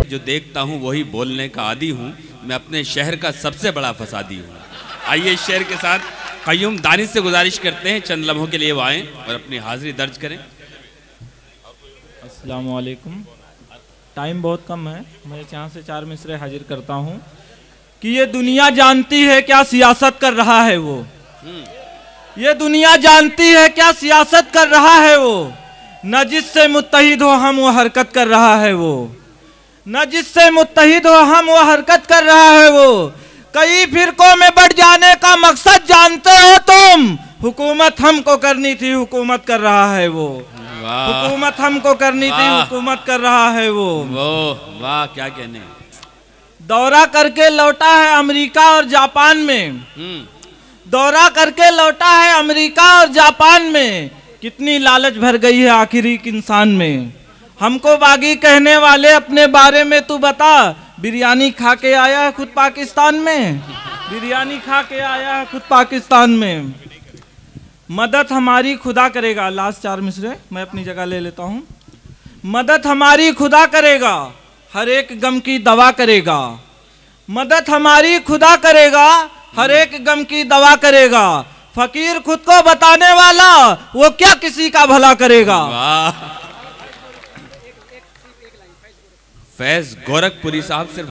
जो देखता हूँ वही बोलने का आदी हूँ, मैं अपने शहर का सबसे बड़ा फसादी हूँ। आइए इस शेर के साथ कय्यूम दानिश से गुजारिश करते हैं चंद लम्हों के लिए वो आएँ और अपनी हाजिरी दर्ज करें। अस्सलाम वालेकुम। टाइम बहुत कम है, मैं यहाँ से 4 मिसरे हाजिर करता हूँ कि ये दुनिया जानती है क्या सियासत कर रहा है वो। ये दुनिया जानती है क्या सियासत कर रहा है वो। न जिससे मुत्तहिद हो हम वो हरकत कर रहा है वो। न जिससे मुत्तहिद हो हम वो हरकत कर रहा है वो। कई फिरकों में बढ़ जाने का मकसद जानते हो तुम। हुकूमत हमको करनी थी, हुकूमत कर रहा है वो। हुकूमत हमको करनी थी, हुकूमत कर रहा है वो। वाह क्या कहने। दौरा करके लौटा है अमेरिका और जापान में। दौरा करके लौटा है अमेरिका और जापान में। कितनी लालच भर गई है आखिर एक इंसान में। हमको बागी कहने वाले अपने बारे में तू बता। बिरयानी खा के आया है खुद पाकिस्तान में। बिरयानी खा के आया है खुद पाकिस्तान में। मदद हमारी खुदा करेगा। लास्ट 4 मिसरे मैं अपनी जगह ले लेता हूँ। मदद हमारी खुदा करेगा, हर एक गम की दवा करेगा। मदद हमारी खुदा करेगा, हर एक गम की दवा करेगा। फकीर खुद को बताने वाला वो क्या किसी का भला करेगा। फैज गोरखपुरी साहब सिर्फ